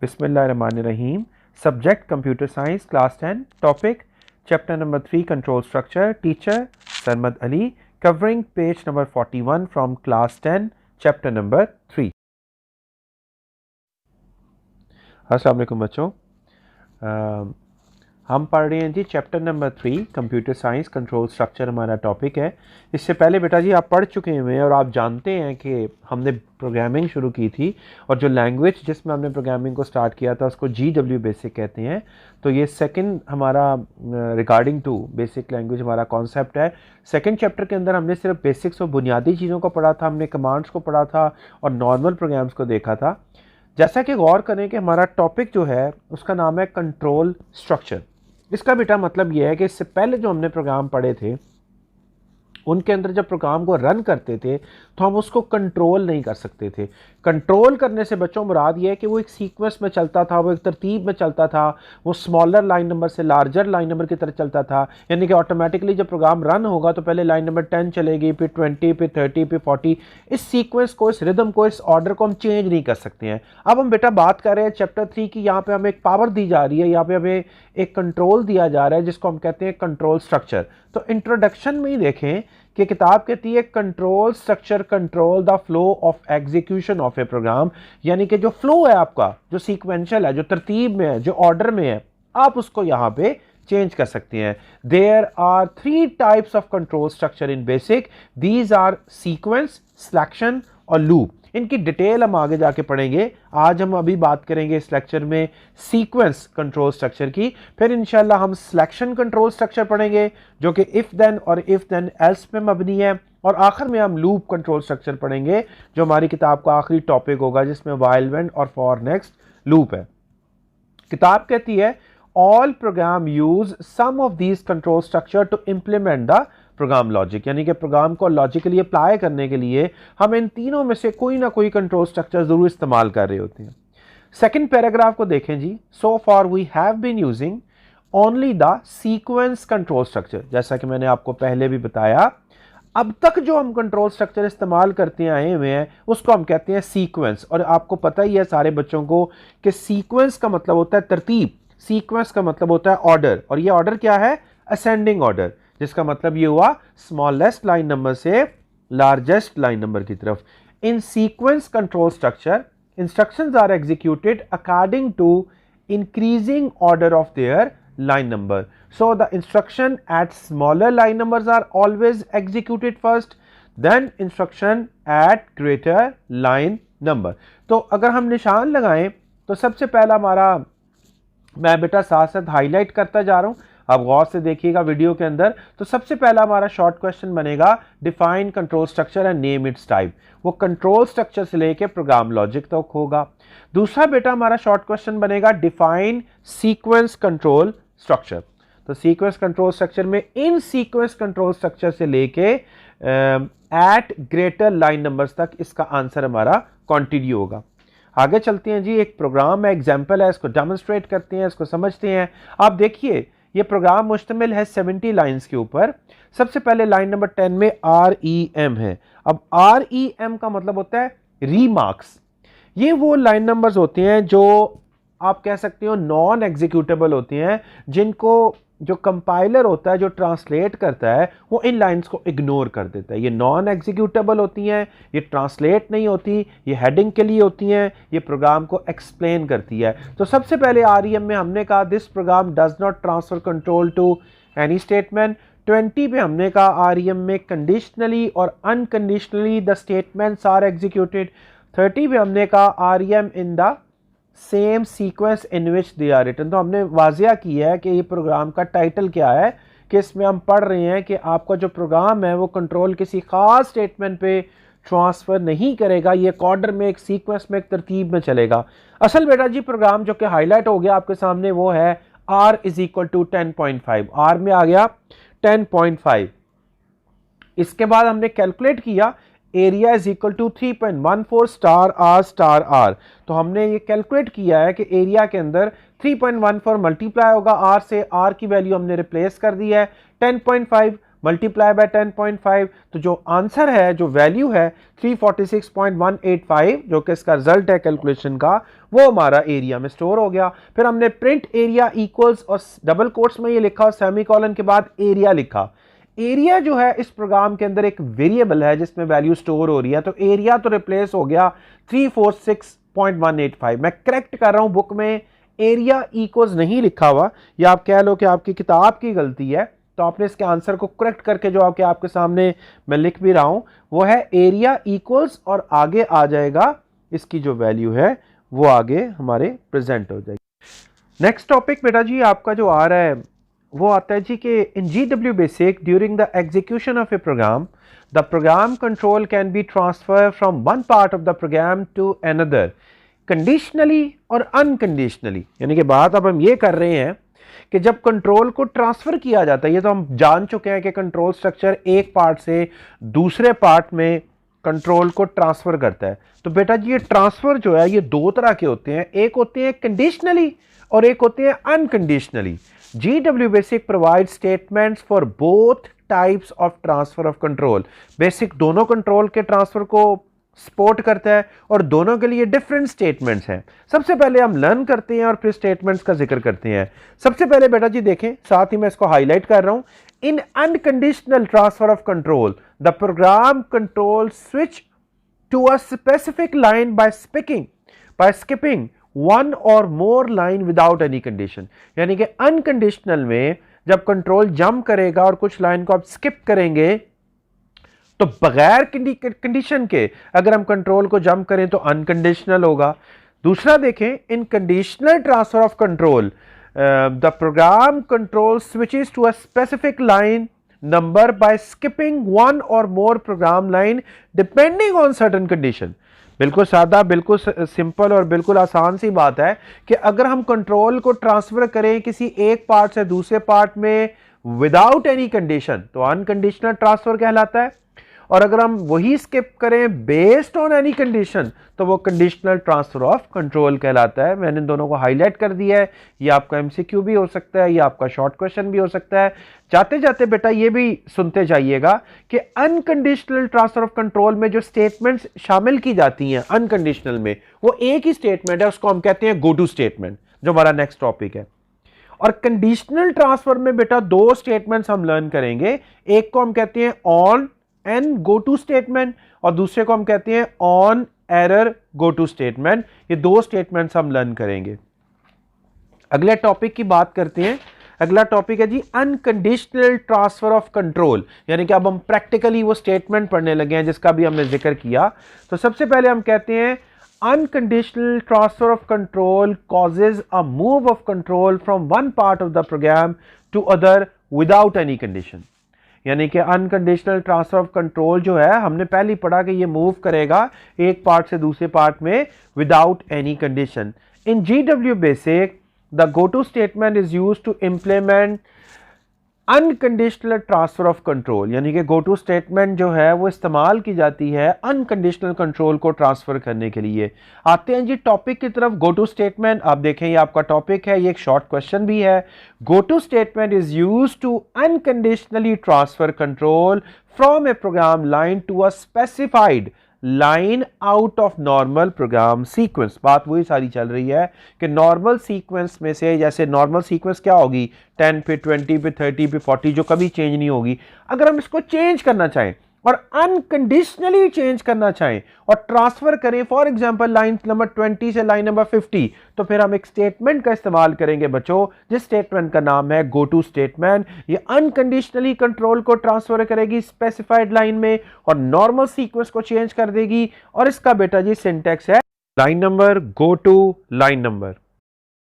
बिस्मिल्लाहिर्रहमानिर्रहीम। Subject computer science, class 10, topic chapter number 3 control structure, teacher Sarmad Ali, covering page number 41 from class 10 chapter number 3। अस्सलाम वालेकुम बच्चों, हम पढ़ रहे हैं जी chapter number 3 computer science control structure हमारा टॉपिक है। इससे पहले बेटा जी आप पढ़ चुके हैं और आप जानते हैं कि हमने प्रोग्रामिंग शुरू की थी और जो लैंग्वेज जिसमें हमने प्रोग्रामिंग को स्टार्ट किया था उसको GW बेसिक कहते हैं। तो ये सेकंड हमारा रिगार्डिंग टू बेसिक लैंग्वेज हमारा कॉन्सेप्ट है। सेकंड चैप्टर के अंदर हमने सिर्फ बेसिक्स और बुनियादी चीज़ों को पढ़ा था, हमने कमांड्स को पढ़ा था और नॉर्मल प्रोग्राम्स को देखा था। जैसा कि गौर करें कि हमारा टॉपिक जो है उसका नाम है कंट्रोल स्ट्रक्चर। इसका बेटा मतलब यह है कि इससे पहले जो हमने प्रोग्राम पढ़े थे उनके अंदर जब प्रोग्राम को रन करते थे तो हम उसको कंट्रोल नहीं कर सकते थे। कंट्रोल करने से बच्चों मुराद ये है कि वो एक सीक्वेंस में चलता था, वो एक तरतीब में चलता था, वो स्मॉलर लाइन नंबर से लार्जर लाइन नंबर की तरह चलता था। यानी कि ऑटोमेटिकली जब प्रोग्राम रन होगा तो पहले लाइन नंबर 10 चलेगी, फिर 20, फिर 30, फिर 40। इस सीक्वेंस को, इस रिदम को, इस ऑर्डर को हम चेंज नहीं कर सकते हैं। अब हम बेटा बात कर रहे हैं चैप्टर 3 की। यहाँ पे हमें एक पावर दी जा रही है, यहाँ पे हमें एक कंट्रोल दिया जा रहा है जिसको हम कहते हैं कंट्रोल स्ट्रक्चर। तो इंट्रोडक्शन में ही देखें कि किताब कहती है control structure control the flow of execution of a program. यानी कि जो फ्लो है आपका, जो सीक्वेंशियल है, जो तरतीब में है, जो ऑर्डर में है, आप उसको यहाँ पे चेंज कर सकते हैं। There are 3 types of control structure in basic. These are sequence, selection और लूप। इनकी डिटेल हम आगे जाके पढ़ेंगे। आज हम अभी बात करेंगे इस लेक्चर में सीक्वेंस कंट्रोल स्ट्रक्चर की, फिर इंशाल्लाह हम सिलेक्शन कंट्रोल स्ट्रक्चर पढ़ेंगे जो कि इफ देन और इफ देन एल्स पे मबनी है, और आखिर में हम लूप कंट्रोल स्ट्रक्चर पढ़ेंगे जो हमारी किताब का आखिरी टॉपिक होगा जिसमें व्हाइल व्हेन और फॉर नेक्स्ट लूप है। किताब कहती है all program use some of these control structure to implement the program logic. यानी कि प्रोग्राम को लॉजिकली अप्लाई करने के लिए हम इन तीनों में से कोई ना कोई कंट्रोल स्ट्रक्चर जरूर इस्तेमाल कर रहे होते हैं। सेकंड पैराग्राफ को देखें जी। So for we have been using only the sequence control structure. जैसा कि मैंने आपको पहले भी बताया, अब तक जो हम कंट्रोल स्ट्रक्चर इस्तेमाल करते आए हुए हैं उसको हम कहते हैं सीक्वेंस। और आपको पता ही है सारे बच्चों को कि सीक्वेंस का मतलब होता है तरतीब, सीक्वेंस का मतलब होता है ऑर्डर, और ये ऑर्डर क्या है? असेंडिंग ऑर्डर, जिसका मतलब ये हुआ स्मॉलेस्ट लाइन नंबर से लार्जेस्ट लाइन नंबर की तरफ। In sequence control structure instructions are executed according to increasing order of their line number. So the instruction at smaller line numbers are always executed first, then instruction at greater line number. तो अगर हम निशान लगाएं तो सबसे पहला हमारा, मैं बेटा साथ साथ हाईलाइट करता जा रहा हूं, आप गौर से देखिएगा वीडियो के अंदर। तो सबसे पहला हमारा शॉर्ट क्वेश्चन बनेगा define control structure and name it's type. वो कंट्रोल स्ट्रक्चर से लेके प्रोग्राम लॉजिक तक होगा। दूसरा बेटा हमारा शॉर्ट क्वेश्चन बनेगा डिफाइन सीक्वेंस कंट्रोल स्ट्रक्चर। तो सीक्वेंस कंट्रोल स्ट्रक्चर में इन सीक्वेंस कंट्रोल स्ट्रक्चर से लेके एट ग्रेटर लाइन नंबर्स तक इसका आंसर हमारा कंटिन्यू होगा। आगे चलते हैं जी। एक प्रोग्राम है, एग्जांपल है, इसको डेमोन्स्ट्रेट करते हैं, इसको समझते हैं। आप देखिए ये प्रोग्राम मुश्तमिल है 70 लाइंस के ऊपर। सबसे पहले लाइन नंबर 10 में REM है। अब REM का मतलब होता है रीमार्क्स। ये वो लाइन नंबर्स होते हैं जो आप कह सकते हो नॉन एग्जीक्यूटेबल होती हैं, जिनको जो कंपाइलर होता है, जो ट्रांसलेट करता है, वो इन लाइंस को इग्नोर कर देता है। ये नॉन एग्जीक्यूटेबल होती हैं, ये ट्रांसलेट नहीं होती, ये हेडिंग के लिए होती हैं, ये प्रोग्राम को एक्सप्लेन करती है। तो सबसे पहले REM में हमने कहा this program does not transfer control to any statement. 20 पे हमने कहा REM में कंडीशनली और unconditionally the statements are executed. 30 पे हमने कहा REM in the same sequence in which they are written. तो हमने वाजिया किया है कि ये प्रोग्राम का टाइटल क्या है, कि इसमें हम पढ़ रहे हैं कि आपका जो प्रोग्राम है वो कंट्रोल किसी खास स्टेटमेंट पे ट्रांसफर नहीं करेगा, ये एक ऑर्डर में, एक सीक्वेंस में, एक तरतीब में चलेगा। असल बेटा जी प्रोग्राम जो कि हाईलाइट हो गया आपके सामने वो है R is equal to 10.5। R में आ गया 10.5। इसके बाद हमने कैलकुलेट किया area is equal to 3.14 star r star r. तो हमने ये कैलकुलेट किया है कि एरिया के अंदर 3.14 मल्टीप्लाई होगा आर से, आर की वैल्यू हमने रिप्लेस कर दी है। 10.5 मल्टीप्लाई बाय 10.5, तो जो आंसर है, जो वैल्यू है 346.185, जो कि इसका रिजल्ट है कैलकुलेशन का, वो हमारा एरिया में स्टोर हो गया। फिर हमने प्रिंट एरिया इक्वल्स और डबल कोट्स में ये लिखा और सेमीकोलन के बाद एरिया लिखा। एरिया जो है इस प्रोग्राम के अंदर एक वेरिएबल है जिसमें वैल्यू स्टोर हो रही है, तो एरिया तो रिप्लेस हो गया 346.185। मैं करेक्ट कर रहा हूं, बुक में एरिया इक्वल्स नहीं लिखा हुआ, या आप कह लो कि आपकी किताब की गलती है, तो आपने इसके आंसर को करेक्ट करके जो आपके सामने मैं लिख भी रहा हूं वो है एरिया इक्वल्स, और आगे आ जाएगा इसकी जो वैल्यू है वो आगे हमारे प्रेजेंट हो जाएगी। नेक्स्ट टॉपिक बेटा जी आपका जो आ रहा है वो आता है जी कि in GW basic during the execution of a program the program control can be transfer from one part of the program to another conditionally और अनकंडीशनली। यानी कि बात अब हम ये कर रहे हैं कि जब कंट्रोल को ट्रांसफर किया जाता है, ये तो हम जान चुके हैं कि कंट्रोल स्ट्रक्चर एक पार्ट से दूसरे पार्ट में कंट्रोल को ट्रांसफर करता है। तो बेटा जी ये ट्रांसफर जो है ये दो तरह के होते हैं, एक होते हैं कंडीशनली और एक होते हैं unconditionally. GW basic provide statements for both types of transfer of control. Basic दोनों कंट्रोल के ट्रांसफर को सपोर्ट करता है और दोनों के लिए डिफरेंट स्टेटमेंट्स हैं। सबसे पहले हम लर्न करते हैं और फिर स्टेटमेंट्स का जिक्र करते हैं। सबसे पहले बेटा जी देखें, साथ ही मैं इसको हाईलाइट कर रहा हूं, in unconditional transfer of control the program control switch to a specific line by skipping one और more line without any condition. यानी कि अनकंडीशनल में जब कंट्रोल जंप करेगा और कुछ लाइन को आप स्किप करेंगे तो बगैर कंडीशन के अगर हम कंट्रोल को जंप करें तो अनकंडीशनल होगा। दूसरा देखें, in conditional transfer of control the program control switches to a specific line number by skipping one और more program line depending on certain condition. बिल्कुल सादा, बिल्कुल सिंपल और बिल्कुल आसान सी बात है कि अगर हम कंट्रोल को ट्रांसफर करें किसी एक पार्ट से दूसरे पार्ट में विदाउट एनी कंडीशन तो अनकंडीशनल ट्रांसफर कहलाता है, और अगर हम वही स्किप करें बेस्ड ऑन एनी कंडीशन तो वो कंडीशनल ट्रांसफर ऑफ कंट्रोल कहलाता है। मैंने इन दोनों को हाईलाइट कर दिया है। ये आपका MCQ भी हो सकता है, ये आपका शॉर्ट क्वेश्चन भी हो सकता है। जाते जाते बेटा ये भी सुनते जाइएगा कि अनकंडीशनल ट्रांसफर ऑफ कंट्रोल में जो स्टेटमेंट्स शामिल की जाती हैं अनकंडीशनल में, वो एक ही स्टेटमेंट है, उसको हम कहते हैं गो टू स्टेटमेंट, जो हमारा नेक्स्ट टॉपिक है। और कंडीशनल ट्रांसफर में बेटा दो स्टेटमेंट्स हम लर्न करेंगे, एक को हम कहते हैं on end go to statement और दूसरे को हम कहते हैं on error go to statement. ये दो स्टेटमेंट्स हम लर्न करेंगे। अगले टॉपिक की बात करते हैं। अगला टॉपिक है जी अनकंडीशनल ट्रांसफर ऑफ कंट्रोल, यानी कि अब हम प्रैक्टिकली वो स्टेटमेंट पढ़ने लगे हैं जिसका भी हमने जिक्र किया। तो सबसे पहले हम कहते हैं unconditional transfer of control causes a move of control from one part of the program to other without any condition। यानी कि अनकंडीशनल ट्रांसफर ऑफ कंट्रोल जो है हमने पहले ही पढ़ा कि ये मूव करेगा एक पार्ट से दूसरे पार्ट में without any condition. In GW basic the go to statement is used to implement unconditional transfer of control, यानी कि गो टू स्टेटमेंट जो है वो इस्तेमाल की जाती है अनकंडीशनल कंट्रोल को ट्रांसफर करने के लिए। आते हैं जी टॉपिक की तरफ। गो टू स्टेटमेंट आप देखें ये आपका टॉपिक है, ये एक शॉर्ट क्वेश्चन भी है। Go to statement is used to unconditionally transfer control from a program line to a specified line out of normal program sequence. बात वही सारी चल रही है कि नॉर्मल सीक्वेंस में से, जैसे नॉर्मल सीक्वेंस क्या होगी 10 पे 20 पे 30 पे 40 जो कभी चेंज नहीं होगी, अगर हम इसको चेंज करना चाहें और अनकंडीशनली चेंज करना चाहें और ट्रांसफर करें फॉर एग्जांपल लाइन नंबर 20 से लाइन नंबर 50, तो फिर हम एक स्टेटमेंट का इस्तेमाल करेंगे बच्चों, जिस स्टेटमेंट का नाम है गो टू स्टेटमेंट। ये अनकंडीशनली कंट्रोल को ट्रांसफर करेगी स्पेसिफाइड लाइन में और नॉर्मल सीक्वेंस को चेंज कर देगी, और इसका बेटा जी सिंटैक्स है line number go to line number.